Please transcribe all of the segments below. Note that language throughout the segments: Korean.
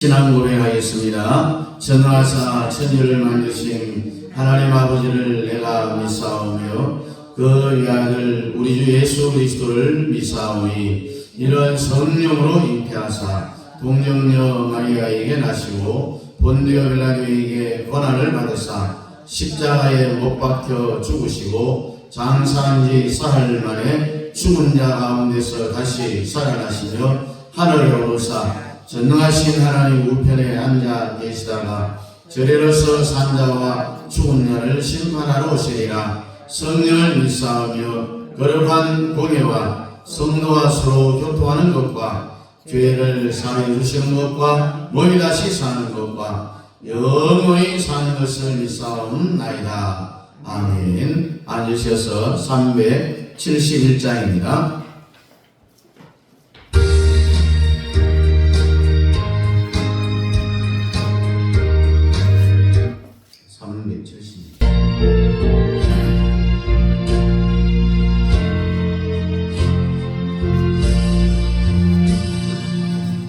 신앙 고백하겠습니다. 전하사 천지를 만드신 하나님 아버지를 내가 믿사오며 그 위아들 우리 주 예수 그리스도를 믿사오니 이런 성령으로 잉태하사 동정녀 마리아에게 나시고 본디오 빌라도에게 고난을 받으사 십자가에 못 박혀 죽으시고 장사한 지 사흘 만에 죽은 자 가운데서 다시 살아나시며 하늘에 오르사 전능하신 하나님 우편에 앉아 계시다가 저리로서 산자와 죽은 자를 심판하러 오시리라. 성령을 믿사오며 거룩한 공예와 성도와 서로 교통하는 것과 죄를 사해 주시는 것과 몸이 다시 사는 것과 영원히 사는 것을 믿사옵나이다. 아멘. 앉으셔서 371장입니다. 370.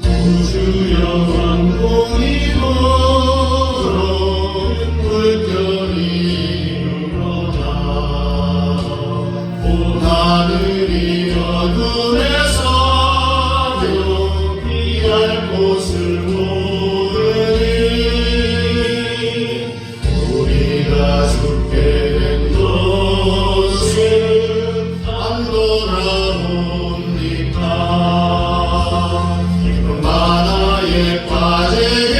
우주 영광이 멀어 물결이 일어나 온 하늘이 어둠에 사며 피할 곳을 모르니 우리가 죽게 된 것은 안 돌아옵니까? 만화에 빠지게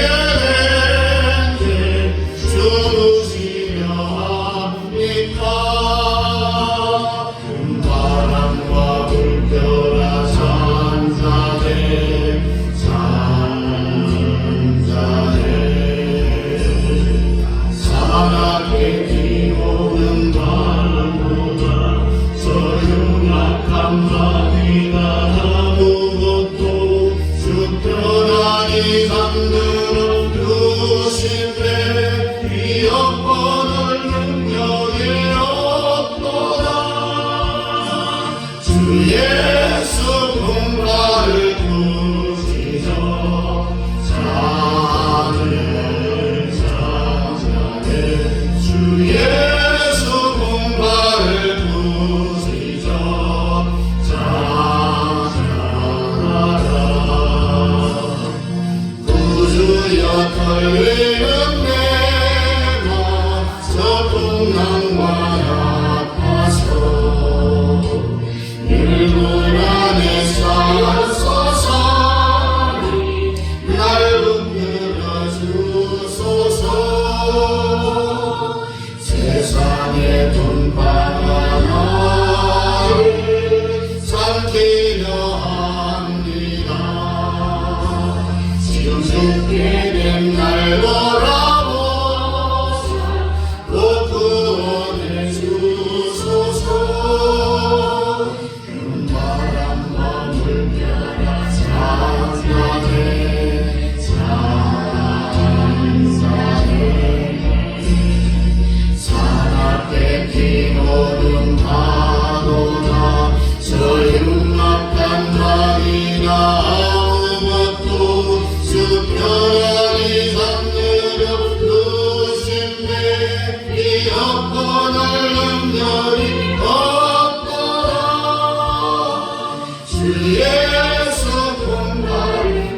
된게 죽으시려 합니까? 바람과 물결아 잔잔해 사납게 비오는 바람보다 저 흉악한 밤이나 아무것도 주편하니 잠들어 누우신데 위협권을 능력이 없도다. 주 예수 공발을 부시죠. 주 예수 공발을 부시죠. 구주여 털리는 내가 저 풍랑과 아파서 일본 안에 살소서 날 붙들어 주소서. 세상의 돈바가 나를 삼키려 합니다. 지금 죽게 된 날 돌아보사 꼭 구원해 주소서. 바람과 물결아 잔잔해 사납게 피오는 파도나 저 흉악한 밤이나 아무것도 주편하니 잠들어 누우신데 위협권할 능력이 없더라. 주 예수 공발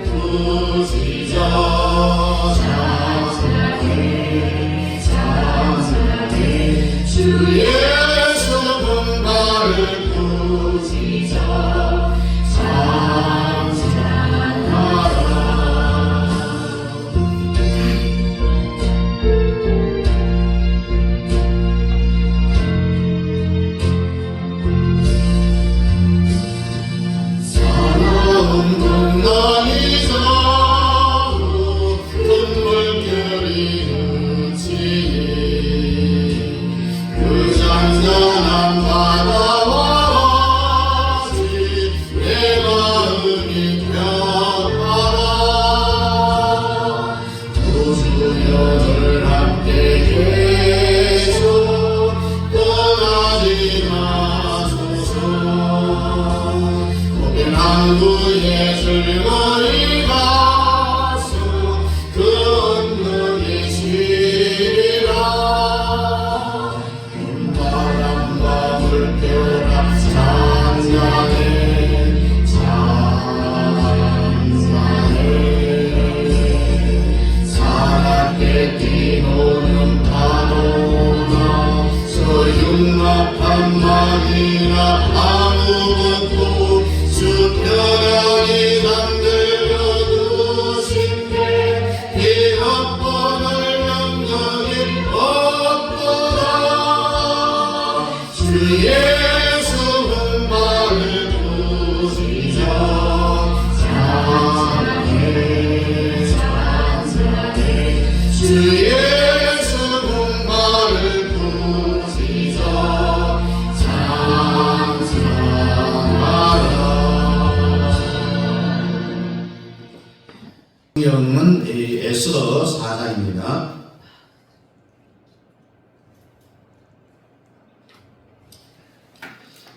부시죠. 주 예수 공발을 부시죠. 사나운 풍랑이 자고 큰 물결이 그치니 그 잔 이 에스더 4장입니다.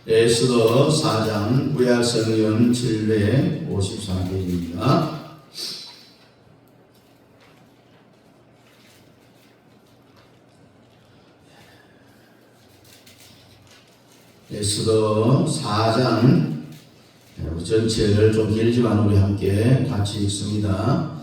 에스더 4장 구약성경 753페이지입니다. 에스더 4장 전체를 좀 길지만 우리 함께 같이 읽습니다.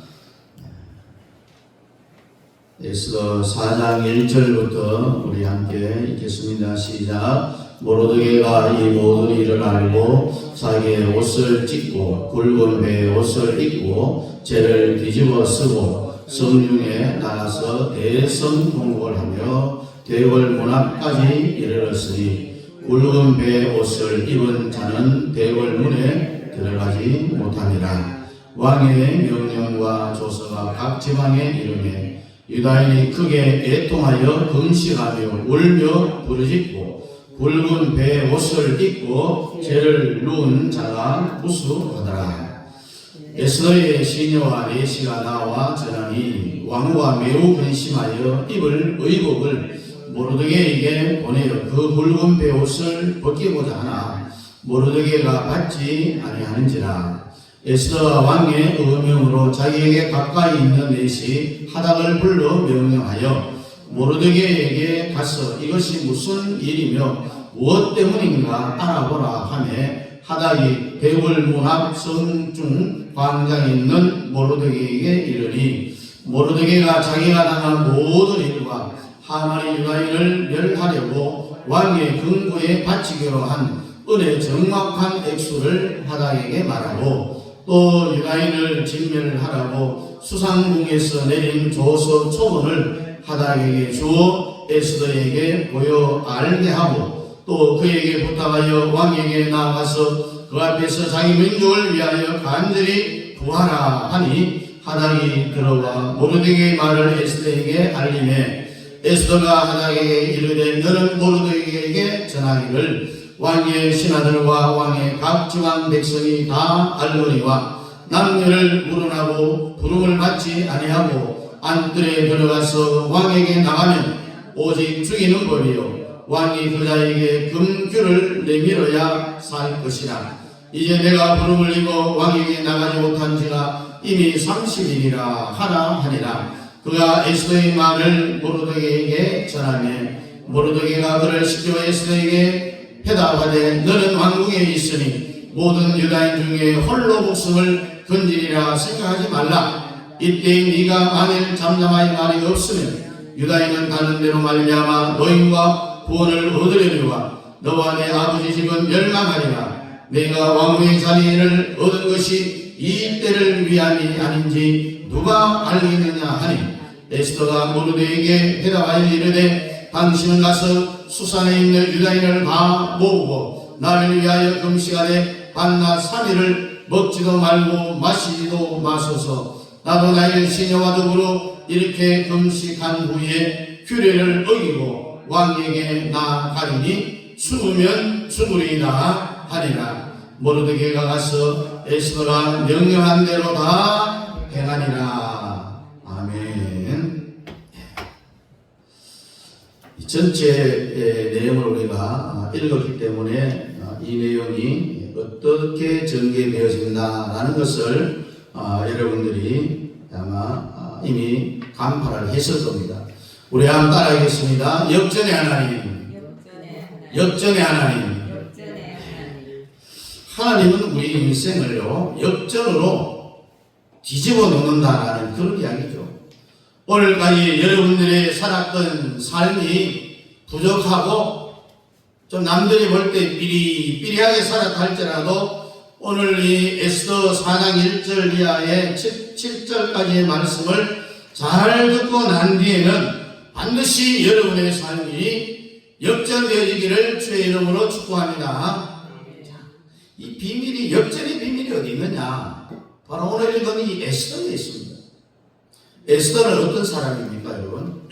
에스더 4장 1절부터 우리 함께 읽겠습니다. 시작. 모르드게가 이 모든 일을 알고 자기의 옷을 찢고 굵은 배의 옷을 입고 죄를 뒤집어 쓰고 성중에 나가서 대성 공곡을 하며 대궐 문 앞까지 이르렀으니 굵은 배의 옷을 입은 자는 대궐 문에 들어가지 못하니라. 왕의 명령과 조서가 각 지방에 이르매 유다인이 크게 애통하여 금식하며 울며 부르짖고 굵은 배의 옷을 입고 죄를 누운 자가 무수하더라. 에스더의 시녀와 레시가 나와 전하니 왕후가 매우 근심하여 입을 의복을 모르드게에게 보내어 그 굵은 배옷을 벗기고자 하나 모르드게가 받지 아니하는지라. 에스더가 왕의 의명으로 자기에게 가까이 있는 넷이 하닥을 불러 명령하여 모르드게에게 가서 이것이 무슨 일이며 무엇 때문인가 알아보라 하매 하닥이 대궐 문 앞 성중 광장에 있는 모르드게에게 이르니 모르드게가 자기가 당한 모든 일과 하만이 유다인을 멸하려고 왕의 금고에 바치기로 한 은혜 정확한 액수를 하닥에게 말하고 또 유다인을 진멸하라고 수상궁에서 내린 조서 초본을 하닥에게 주어 에스더에게 보여 알게 하고 또 그에게 부탁하여 왕에게 나아가서 그 앞에서 자기 민족을 위하여 간절히 구하라 하니 하닥이 들어와 모르드게의 말을 에스더에게 알리매 에스더가 하닥에게 이르되 너는 모르드게에게 전하기를 왕의 신하들과 왕의 각 지방 백성이 다 알거니와 남녀를 물어나고 부름을 받지 아니하고 안뜰에 들어가서 왕에게 나가면 오직 죽이는 법이요 왕이 그자에게 금규를 내밀어야 살 것이라. 이제 내가 부름을 입어 왕에게 나가지 못한 지가 이미 30일이라 하라 하니라. 그가 에스더의 말을 모르드게에게 전하며 모르드게가 그를 시켜 에스더에게 대답하되 너는 왕궁에 있으니 모든 유다인 중에 홀로 목숨을 건지리라 생각하지 말라. 이때 네가 만일 잠잠하여 말이 없으면 유다인은 가는 대로 말미암아 노임과 구원을 얻으려니와 너와 내 아버지 집은 멸망하리라. 내가 왕궁의 자리를 얻은 것이 이 때를 위함이 아닌지 누가 알겠느냐 하니 에스더가 모르드게에게 대답하여 이르되 당신은 가서 수산에 있는 유다인을 다 모으고 나를 위하여 금식하되 밤낮 3일을 먹지도 말고 마시지도 마소서. 나도 나의 시녀와 더불어 이렇게 금식한 후에 규례를 어기고 왕에게 나아가리니 죽으면 죽으리라 하니라. 모르드게가 가서 에스더가 명령한 대로 다 행하니라. 아멘. 전체 내용을 우리가 읽었기 때문에 이 내용이 어떻게 전개되어진다라는 것을 여러분들이 아마 이미 간파를 했을 겁니다. 우리 한번 따라하겠습니다. 역전의 하나님, 역전의 하나님. 하나님은 우리 인생을요 역전으로 뒤집어 놓는다라는 그런 이야기죠. 오늘까지 여러분들이 살았던 삶이 부족하고 좀 남들이 볼 때 삐리삐리하게 살았다 할지라도 오늘 이 에스더 4장 1절 이하의 7절까지의 말씀을 잘 듣고 난 뒤에는 반드시 여러분의 삶이 역전되어지기를 주의 이름으로 축복합니다. 이 비밀이, 역전의 비밀이 어디 있느냐? 바로 오늘 읽은 이 에스더에 있습니다. 에스더는 어떤 사람입니까, 여러분?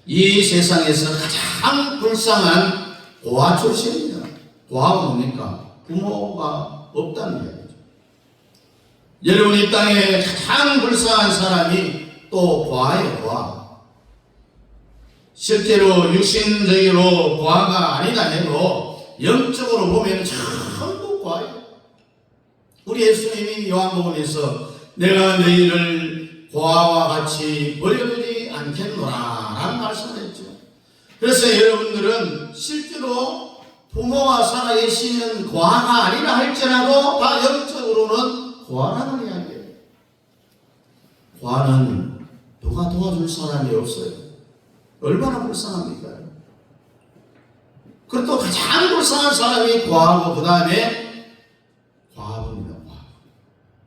이 세상에서 가장 불쌍한 고아 출신입니다. 고아가 뭡니까? 부모가 없다는 이야기죠. 여러분, 이 땅에 가장 불쌍한 사람이 또 과예요, 과. 실제로 육신적으로 과가 아니다 해도 영적으로 보면 전부 과예요. 우리 예수님이 요한복음에서 내가 너희를 과와 같이 버려두지 않겠노라 라는 말씀을 했죠. 그래서 여러분들은 실제로 부모가 살아계시는 과가 아니라 할지라도 다 영적으로는 과라는 이야기예요. 과는 누가 도와줄 사람이 없어요. 얼마나 불쌍합니까? 그리고 가장 불쌍한 사람이 과하고 그 다음에 과부입니다.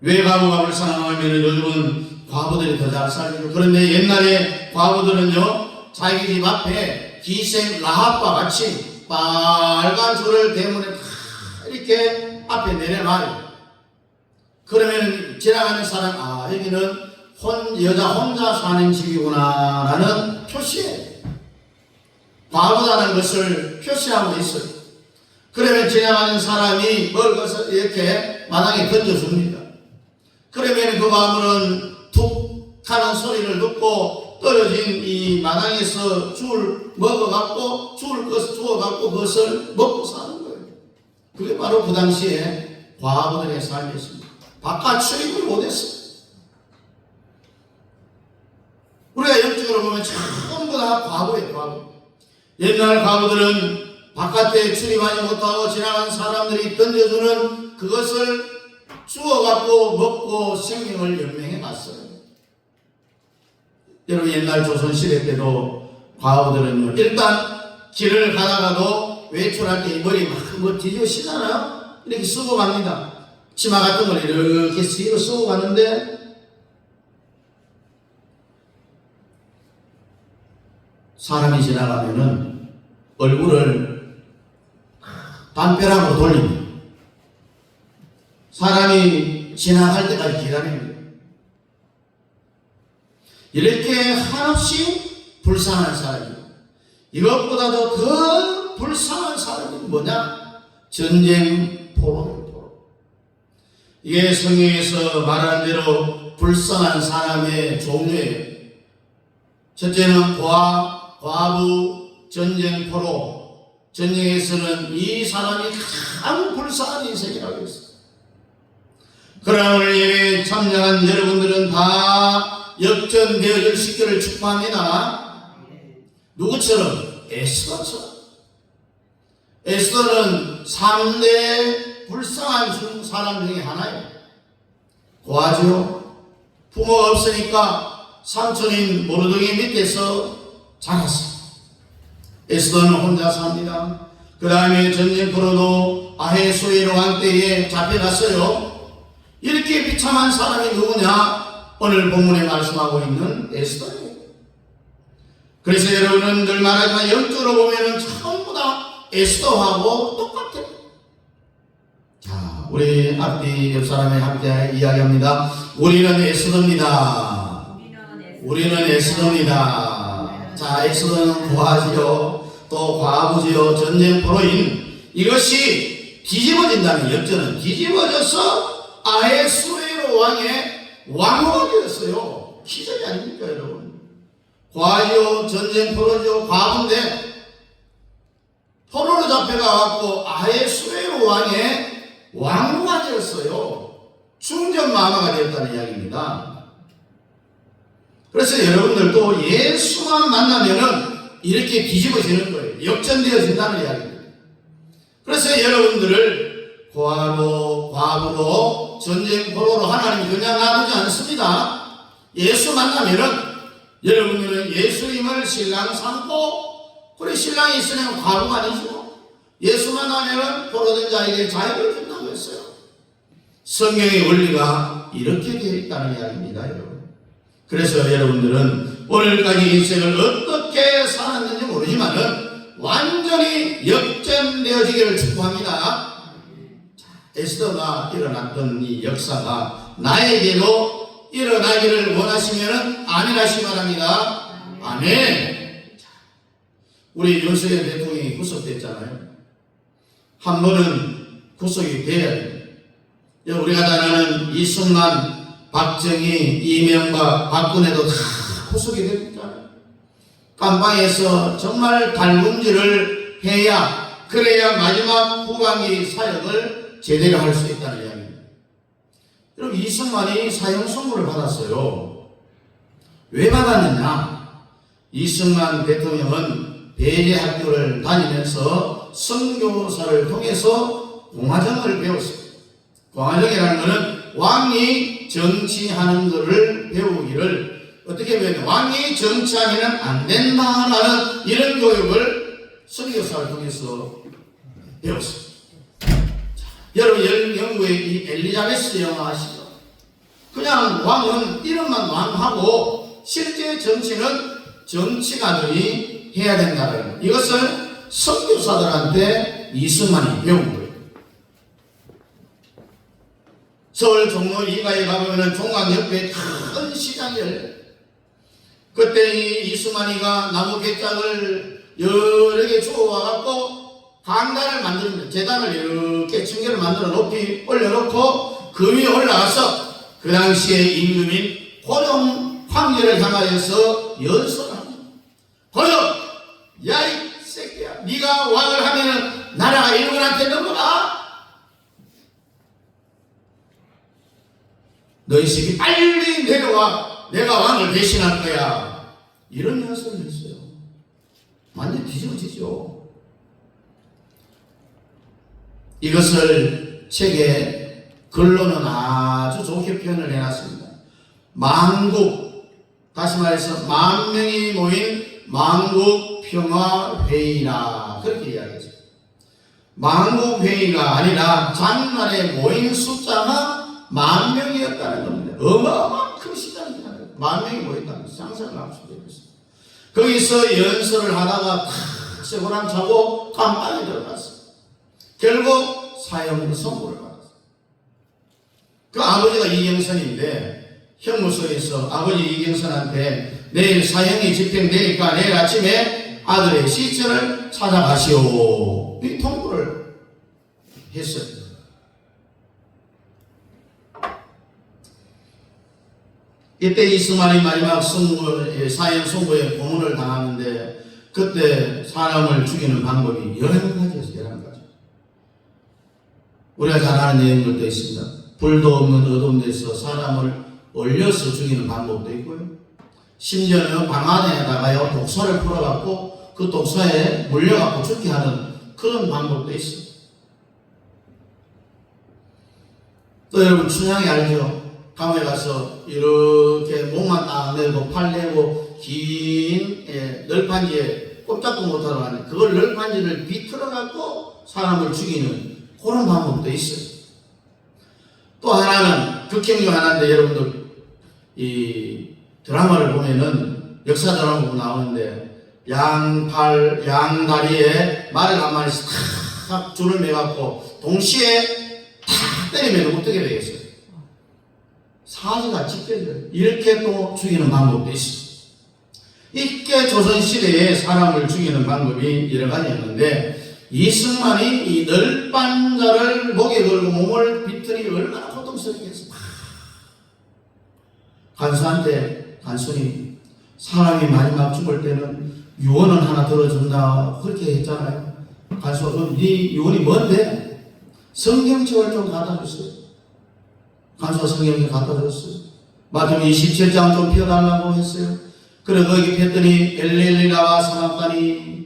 왜 과부가 불쌍하냐면 요즘은 과부들이 더 잘 살죠. 그런데 옛날에 과부들은요, 자기 집 앞에 기생 라합과 같이 빨간 줄을 대문에 다 이렇게 앞에 내려놔요. 그러면 지나가는 사람, 아, 여기는 여자 혼자 사는 집이구나 라는 표시예요. 과부라는 것을 표시하고 있어요. 그러면 지나가는 사람이 뭘 것을 이렇게 마당에 던져줍니다. 그러면 그 과부는 툭 하는 소리를 듣고 떨어진 이 마당에서 줄 먹어갖고 주워갖고 그것을 먹고 사는 거예요. 그게 바로 그 당시에 과부들의 삶이었습니다. 바깥 출입을 못했어요. 우리가 영적으로 보면 전부 다 과부예요, 과부. 옛날 과부들은 바깥에 출입하지 못하고 지나간 사람들이 던져주는 그것을 주워갖고 먹고 생명을 연명해 갔어요. 여러분, 옛날 조선시대 때도 과부들은 일단 길을 가다가도 외출할 때 이 머리 막 뒤집으시잖아요. 이렇게 쓰고 갑니다. 치마 같은 걸 이렇게 쓰고 갔는데 사람이 지나가면은 얼굴을 담벼락으로 돌립니다. 사람이 지나갈 때까지 기다립니다. 이렇게 한없이 불쌍한 사람이에요. 이것보다도 더 불쌍한 사람이 뭐냐? 전쟁 포로. 이게 성경에서 말한 대로 불쌍한 사람의 종류예요. 첫째는 과부, 전쟁 포로. 전쟁에서는 이 사람이 가장 불쌍한 인생이라고 했어요. 그러나 오늘 참여한 여러분들은 다 역전되어질 시기를 축복합니다. 누구처럼? 에스더처럼. 에스더는 3대 불쌍한 사람 중에 하나예요. 고아죠. 부모가 없으니까 삼촌인 모르드게 밑에서 자랐어요. 에스더는 혼자 삽니다. 그 다음에 전쟁포로도 아헤수에로 왕 때에 잡혀갔어요. 이렇게 비참한 사람이 누구냐? 오늘 본문에 말씀하고 있는 에스더예요. 그래서 여러분은 늘 말하지만 영적으로 보면은 전부 다 에스더하고 똑같아요. 자, 우리 앞뒤 옆 사람의 함께 이야기합니다. 우리는 에스더입니다. 우리는 에스더입니다. 자, 에스더는 고아지요, 또 과부지요, 전쟁포로인. 이것이 뒤집어진다는 역전은 뒤집어져서 아헤수에로 왕의 왕후가 되었어요. 기적이 아닙니까, 여러분? 과지요, 전쟁포로죠, 과부인데 포로로 잡혀가갖고 아헤수에로 왕의 왕후가 되었어요. 충전마마가 되었다는 이야기입니다. 그래서 여러분들도 예수만 만나면은 이렇게 뒤집어지는 거예요. 역전되어진다는 이야기입니다. 그래서 여러분들을 고아로, 과부로, 전쟁포로로 하나님이 그냥 놔두지 않습니다. 예수 만나면은 여러분들은 예수님을 신랑 삼고, 그래, 신랑이 있으면 과부가 아니죠. 예수 만나면은 포로된 자에게 자유를 준다고 했어요. 성경의 원리가 이렇게 되어 있다는 이야기입니다, 여러분. 그래서 여러분들은 오늘까지 인생을 어떻게 살았는지 모르지만은 완전히 역전되어지기를 축복합니다. 에스더가 일어났던 이 역사가 나에게도 일어나기를 원하시면 아멘 하시기 바랍니다. 아멘. 우리 윤석열 대통령이 구속됐잖아요. 한 번은 구속이 돼야 돼요. 우리가 잘 아는 이승만, 박정희, 이명박, 박근혜도 다 구속이 됐잖아요. 깜방에서 정말 달굼질을 해야, 그래야 마지막 후반기 사역을 제대로 할 수 있다는 이야기입니다. 여러분, 이승만이 사형 선고를 받았어요. 왜 받았느냐? 이승만 대통령은 배제학교를 다니면서 선교사를 통해서 공화정을 배웠어요. 공화정이라는 것은 왕이 정치하는 것을 배우기를, 어떻게 배우냐, 왕이 정치하면 안 된다라는 이런 교육을 선교사를 통해서 배웠어요. 여러분, 영국의 이 엘리자베스 영화 아시죠? 그냥 왕은 이름만 왕하고 실제 정치는 정치가들이 해야 된다는 것. 이것을 선교사들한테 이승만이 배운 거예요. 서울 종로 2가에 가보면 종각 옆에 큰 시장이 열려요. 그때 이 이승만이가 나무 객장을 여러 개 주워와갖고 강단을 만듭니다. 재단을 이렇게 층계를 만들어 높이 올려놓고 그 위에 올라가서 그 당시에 임금인 고종 황제를 향하여서 연설을 합니다. 고종! 야, 이 새끼야! 네가 왕을 하면은 나라가 일본한테 넘어가! 너희 새끼 빨리 내려와! 내가 왕을 대신할 거야! 이런 연설을 했어요. 완전 뒤집어지죠. 이것을 책에 글로는 아주 좋게 표현을 해놨습니다. 만국, 다시 말해서 만 명이 모인 만국평화회의라, 그렇게 이야기했어요. 만국회의가 아니라 장날에 모인 숫자가 10,000명이었다는 겁니다. 어마어마한 큰 시장이잖아요. 10,000명이 모였다는 것을 상상을 할 수도 있어요. 거기서 연설을 하다가 탁 세고랑 자고 깜빡이 들어갔어요. 결국 사형으로 선고를 받았어요. 그 아버지가 이경선인데 형무소에서 아버지 이경선한테 내일 사형이 집행되니까 내일 아침에 아들의 시체를 찾아가시오, 이 통보를 했어요. 이때 이승만이 마지막 사형 선고에 고문을 당하는데, 그때 사람을 죽이는 방법이 11가지였어요. 11가지. 우리가 잘 아는 내용들도 있습니다. 불도 없는 어두운 데서 사람을 올려서 죽이는 방법도 있고요. 심지어는 방 안에다가요 독소를 풀어갖고 그 독소에 물려갖고 죽게 하는 그런 방법도 있어요. 또 여러분, 춘향이 알죠? 감옥에 가서 이렇게 목만 딱 내고 팔 내고 긴 널판지에 꼼짝도 못하러 가는 그걸 널판지를 비틀어갖고 사람을 죽이는 그런 방법도 있어요. 또 하나는 극형 중 하나인데, 여러분들 이 드라마를 보면은 역사 드라마 보면 나오는데, 양다리에 말을 한 마리씩 탁 줄을 매갖고 동시에 탁 때리면 어떻게 되겠어요? 사지가 찢겨져요. 이렇게 또 죽이는 방법도 있어요. 이렇게 조선시대에 사람을 죽이는 방법이 여러 가지였는데, 이승만이 이 널빤자를 목에 걸고 몸을 비틀이 얼마나 고통스럽겠어. 간수한테 간수님, 사람이 마지막 죽을 때는 유언은 하나 들어준다, 그렇게 했잖아요. 간수가 그럼 네 유언이 뭔데? 성경책을 좀 갖다 줬어요. 간수가 성경책 갖다 줬어요. 마태복음 27장 좀 펴달라고 했어요. 그래 거기 폈더니 엘렐리라와 사막다니,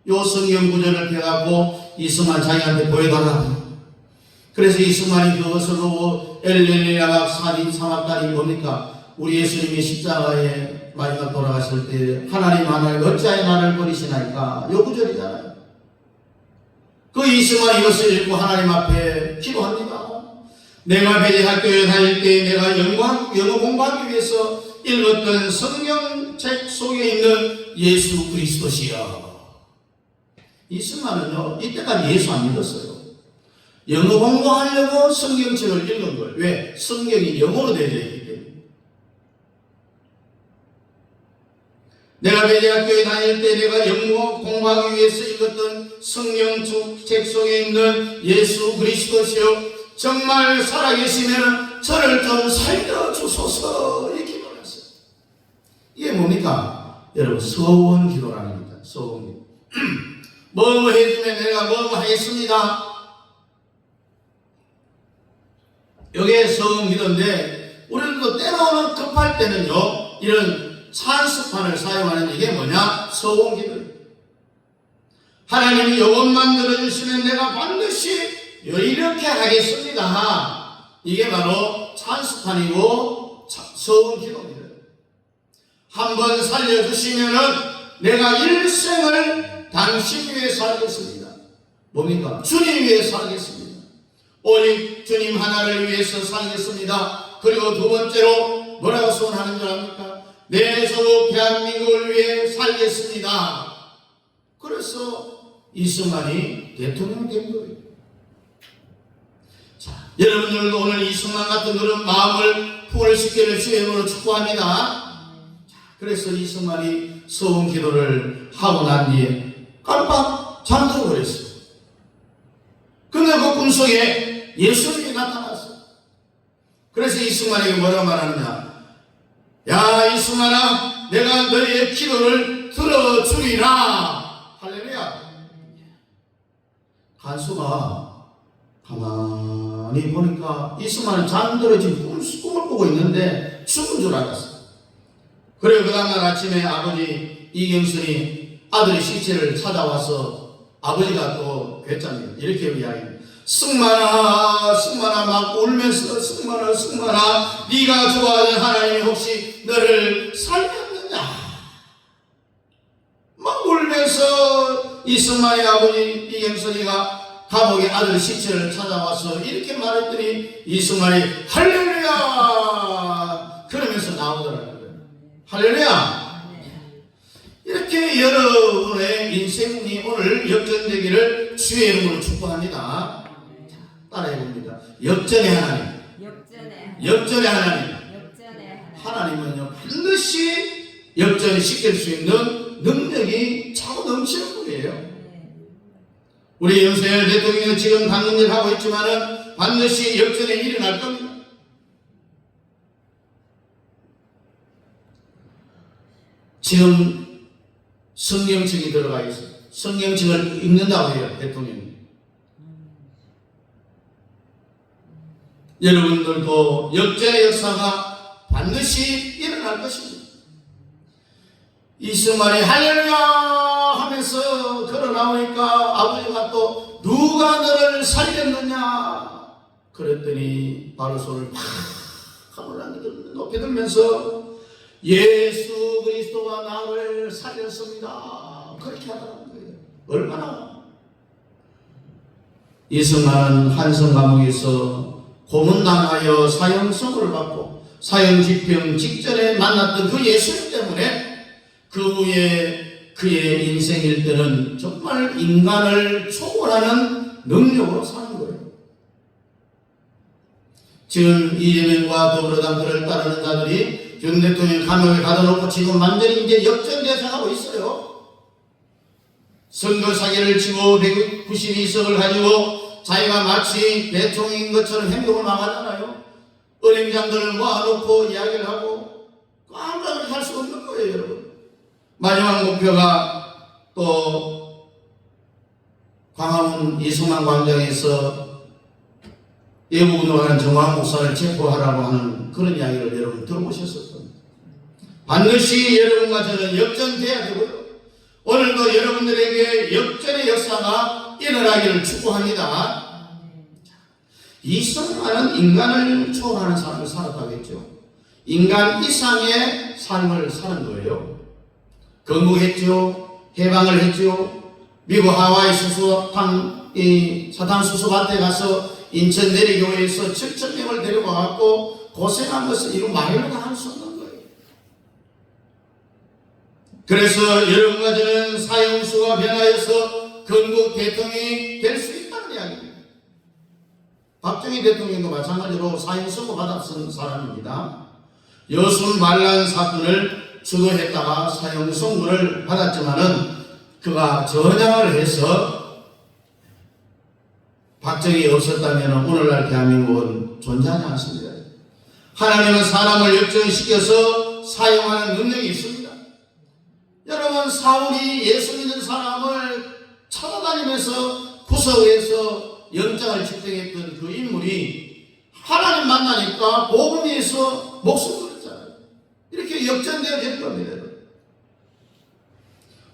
요 성경 구절을 펴갖고 이승만 자기한테 보여달라고. 그래서 이승만이 그것을 보고 엘렐리라와 사막다니 뭡니까? 우리 예수님이 십자가에 마지막 돌아가실 때 하나님 어찌하여 나를 버리시나이까, 요 구절이잖아요. 그 이승만이 이것을 읽고 하나님 앞에 기도합니다. 내가 배제학교에 다닐 때 내가 영어 공부하기 위해서 읽었던 성경책 속에 있는 예수 그리스도시여. 이승만은요 이때까지 예수 안 믿었어요. 영어 공부하려고 성경책을 읽은 거예요. 왜? 성경이 영어로 되어 있기 때문에. 내가 배제학교에 다닐 때 내가 영어 공부하기 위해서 읽었던 성경책 속에 있는 예수 그리스도시여, 정말 살아계시면 저를 좀 살려주소서 이 기도를 했어요. 이게 뭡니까? 여러분, 서원 기도라는 겁니다. 서원 기도. 뭐뭐 해주면 내가 뭐뭐 하겠습니다. 이게 서원 기도인데, 우리도 때로는 급할 때는요, 이런 찬스판을 사용하는 이게 뭐냐? 서원 기도예요. 하나님이 요것만 들어주시면 내가 반드시 이렇게 하겠습니다. 이게 바로 찬스판이고 서원 기도입니다. 한번 살려주시면은 내가 일생을 당신 위해 살겠습니다. 뭡니까? 주님 위해 살겠습니다. 오직 주님 하나를 위해서 살겠습니다. 그리고 두 번째로 뭐라고 소원하는 줄 압니까? 내 조국 대한민국을 위해 살겠습니다. 그래서 이승만이 대통령이 된 거예요. 자, 여러분들도 오늘 이승만 같은 그런 마음을 풍월시키는 주의 이름으로 축복합니다. 자, 그래서 이승만이 서원 기도를 하고 난 뒤에 깜빡 잠들어 버렸어요. 근데 그 꿈속에 예수님이 나타났어요. 그래서 이승만에게 뭐라고 말하느냐? 야, 이승만아, 내가 너의 기도를 들어주리라. 할렐루야. 간수가 가만히 보니까 이승만은 잠들어진 꿈을 꾸고 있는데 죽은 줄 알았어요. 그리고 그 다음날 아침에 아버지 이경순이 아들의 시체를 찾아와서 아버지가 또 괴짜입니다. 이렇게 이야기합니다. 승만아, 승만아, 막 울면서 승만아, 승만아, 네가 좋아하는 하나님이 혹시 너를 살렸느냐? 막 울면서 이승만의 아버지 이경선이가 감옥의 아들 시체를 찾아와서 이렇게 말했더니 이승만이 할렐루야 그러면서 나오더라고요. 할렐루야. 이렇게 여러분의 인생이 오늘 역전되기를 주의 이름으로 축복합니다. 따라해봅니다. 역전의 하나님. 역전의 하나님. 하나님은요 반드시 역전시킬 수 있는 능력이 차고 넘치는 분이에요. 우리 윤석열 대통령은 지금 당근일 하고 있지만은 반드시 역전에 일어날 겁니다. 지금 성경책이 들어가 있어요. 성경책을 읽는다고 해요, 대통령이. 여러분들도 역전의 역사가 반드시 일어날 것입니다. 이승만이 할렐루야 하면서 걸어 나오니까 아버지가 또 누가 너를 살렸느냐 그랬더니 바로 손을 팍 하늘을 높이 들면서 예수 그리스도가 나를 살렸습니다. 그렇게 하더라는 거예요. 얼마나 이승만은 한성 감옥에서 고문당하여 사형선고를 받고 사형집행 직전에 만났던 그 예수님 때문에 그 후에 그의 인생 일대는 정말 인간을 초월하는 능력으로 사는 거예요. 지금 이재명과 더불어당 그를 따르는 자들이 윤 대통령 감옥에 가둬놓고 지금 완전히 이제 역전대상하고 있어요. 선거 사기를 치고 192석을 가지고 자기가 마치 대통령인 것처럼 행동을 나가잖아요. 은행장들을 모아놓고 이야기를 하고 깜빡이 할 수 없는 거예요, 여러분. 마지막 목표가 또 광화문 이승만 광장에서 예부운동하는 정황 목사를 체포하라고 하는 그런 이야기를 여러분 들어보셨을 겁니다. 반드시 여러분과 저는 역전돼야 되고요. 오늘도 여러분들에게 역전의 역사가 일어나기를 축복합니다. 이승만은 인간을 초월하는 삶을 살았다고 했죠. 인간 이상의 삶을 사는 거예요. 건국했죠. 해방을 했죠. 미국 하와이 사탕수수밭에 가서 인천 내리교회에서 7,000명을 데려가갖고 고생한 것을 이루 말로는 할 수 없는 거예요. 그래서 여러분과 저는 사형수가 변하여서 건국 대통령이 될 수 있다는 이야기입니다. 박정희 대통령도 마찬가지로 사형 선고 받았던 사람입니다. 여순 반란 사건을 주도했다가 사형 선고를 받았지만은 그가 전향을 해서 박정희 없었다면 오늘날 대한민국은 존재하지 않습니다. 하나님은 사람을 역전시켜서 사용하는 능력이 있습니다. 여러분, 사울이 예수 믿는 사람을 찾아다니면서 구석에서 영장을 집행했던 그 인물이 하나님 만나니까 복음 위해서 목숨을 걸었잖아요. 이렇게 역전되어 된 겁니다.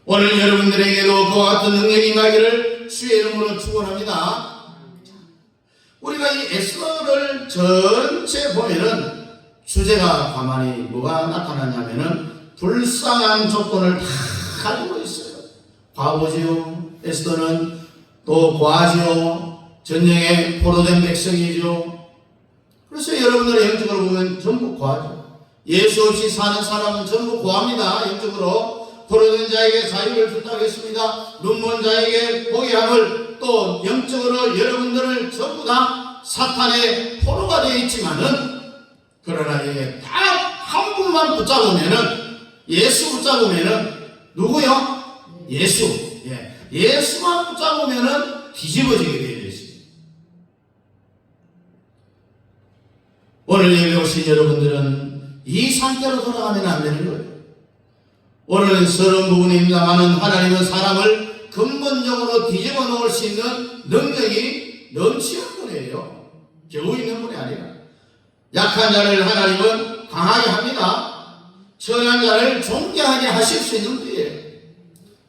오늘 여러분들에게도 그와 같은 능력이 임하기를 주의 이름으로 축원합니다. 우리가 이 에스더를 전체 보면은 주제가 가만히 뭐가 나타나냐면은 불쌍한 조건을 다 가지고 있어요. 과부지요. 에스더는 또 고아지요. 전쟁에 포로된 백성이죠. 그래서 여러분들의 영적으로 보면 전부 고아죠. 예수 없이 사는 사람은 전부 고아입니다. 영적으로. 포로된 자에게 자유를 줬다고 했습니다. 눈먼 자에게 보게 함을, 또 영적으로 여러분들을 전부 다 사탄의 포로가 되어 있지만은, 그러나 이게 딱 한 분만 붙잡으면은, 예수 붙잡으면은, 누구요? 예수. 예수만 붙잡으면은 뒤집어지게 되어 있습니다. 오늘 예배 오신 여러분들은 이 상태로 돌아가면 안 되는 거예요. 오늘은 서러운 부분입니다만은 하나님은 사람을 근본적으로 뒤집어 놓을 수 있는 능력이 넘치는 분이에요. 겨우 있는 분이 아니라. 약한 자를 하나님은 강하게 합니다. 천한 자를 존귀하게 하실 수 있는 분이에요.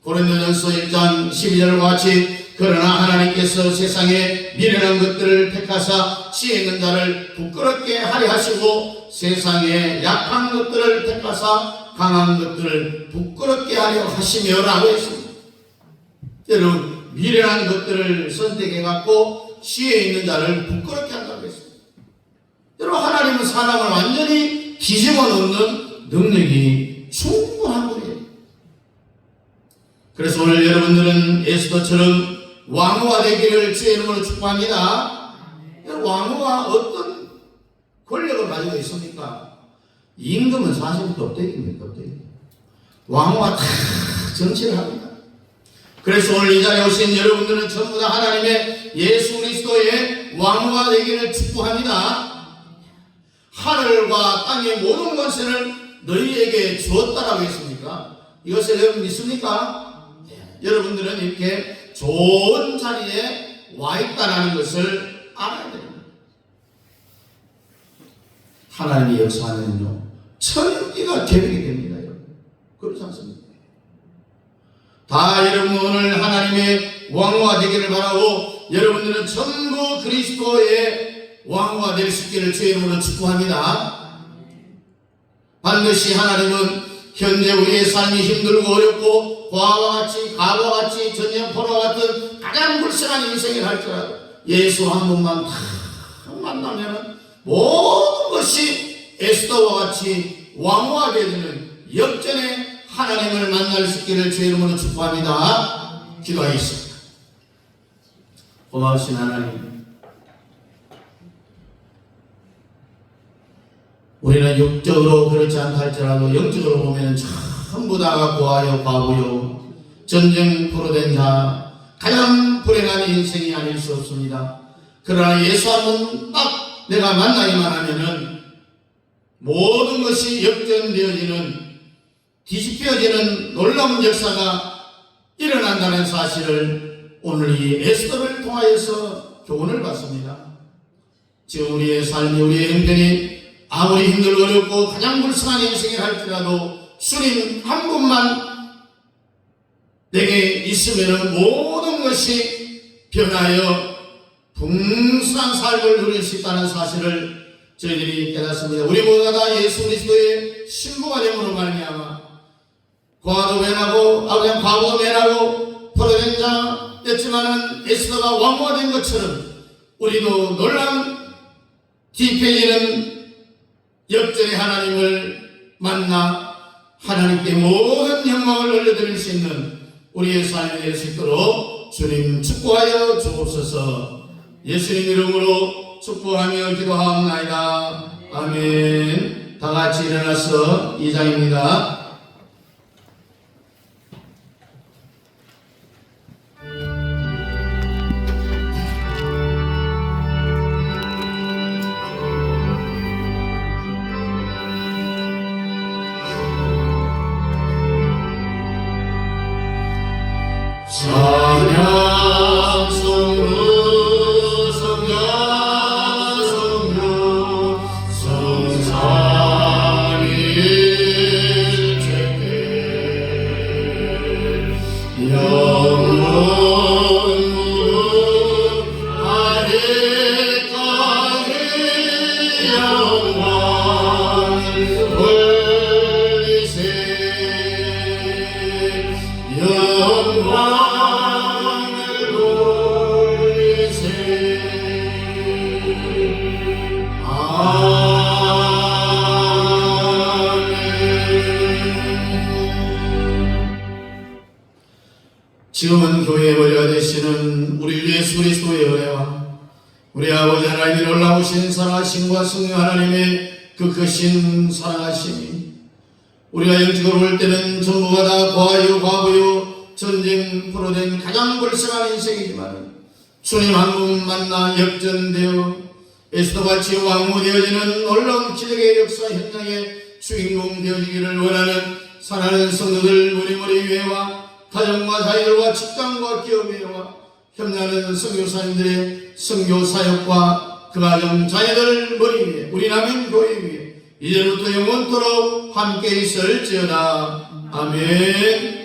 고린도전서 1장 12절과 같이 그러나 하나님께서 세상에 미련한 것들을 택하사 지혜 있는 자를 부끄럽게 하려 하시고 세상에 약한 것들을 택하사 강한 것들을 부끄럽게 하려 하시며 라고 했습니다. 여러분, 미련한 것들을 선택해갖고 지혜 있는 자를 부끄럽게 한다고 했습니다. 여러분, 하나님은 사람을 완전히 뒤집어 놓는 능력이 충분한 분이에요. 그래서 오늘 여러분들은 에스더처럼 왕후가 되기를 주의 이름으로 축복합니다. 왕후가 어떤 권력을 가지고 있습니까? 임금은 사실 껍데기입니다. 껍데기. 왕후가 다 정치를 합니다. 그래서 오늘 이 자리에 오신 여러분들은 전부 다 하나님의 예수 그리스도의 왕후가 되기를 축복합니다. 하늘과 땅의 모든 권세를 너희에게 주었다라고 했습니까? 이것을 여러분 믿습니까? 여러분들은 이렇게 좋은 자리에 와 있다는 것을 알아야 됩니다. 하나님의 역사하면요, 천기가 개벽이 됩니다. 여러분. 그렇지 않습니까? 다 여러분 오늘 하나님의 왕후가 되기를 바라고 여러분들은 전부 그리스도의 왕후가 될 수 있기를 주의 이름으로 축복합니다. 반드시 하나님은 현재 우리의 삶이 힘들고 어렵고 고아와 같이 가부와 같이 전쟁 포로와 같은 가장 불쌍한 인생을 할지라도 예수 한 분만 다 만나면 모든 것이 에스더와 같이 왕후가 되는 역전의 하나님을 만날 수 있기를 주의 이름으로 축복합니다. 기도하겠습니다. 고마우신 하나님, 우리는 육적으로 그렇지 않다 할지라도 영적으로 보면 전부 다가 고아요 과부요 전쟁 포로된 자, 가장 불행한 인생이 아닐 수 없습니다. 그러나 예수 한 번 딱 내가 만나기만 하면은 모든 것이 역전되어지는, 뒤집혀지는 놀라운 역사가 일어난다는 사실을 오늘 이 에스더를 통하여서 교훈을 받습니다. 지금 우리의 삶이, 우리의 형편이 아무리 힘들고 어렵고 가장 불쌍한 인생을 할지라도 주님 한 분만 내게 있으면 모든 것이 변하여 풍성한 삶을 누릴 수 있다는 사실을 저희들이 깨닫습니다. 우리 모두가 다 예수 그리스도의 신부가 됨으로 말미암아 고아도 면하고 그냥 과부도 면하고 포로된 자였지만은 에스더가 왕후가 된 것처럼 우리도 놀라운 뒤패지는 역전의 하나님을 만나 하나님께 모든 영광을 올려드릴 수 있는 우리의 삶이 될 수 있도록 주님 축복하여 주옵소서. 예수님 이름으로 축복하며 기도하옵나이다. 아멘. 다 같이 일어나서 2장입니다. 찬양 성루 성자 성령 성삼위일체께 영원 아래까지 영광을 돌리세 영광을 돌리세 지금은 교회의 머리가 되시는 우리 예수 그리스도의 은혜와 우리 아버지 하나님이 놀라우신 사랑하심과 성령 하나님의 그 크신 사랑하심이 우리가 영적으로 볼 때는 전부가 다 과요 과부요 전쟁 포로된 가장 불쌍한 인생이지만 주님 한 분 만나 역전되어 에스더같이 왕후 되어지는 놀라운 기적의 역사 현장의 주인공 되어지기를 원하는 사랑하는 성도들 무리무리 위에와 가정과 자녀들과 직장과 기업회와 협력하는 선교사님들의 선교사역과 그 가정 자녀들 머리 위에 우리 남인교회 위에 이제부터 영원토록 함께 있을지어다. 아멘.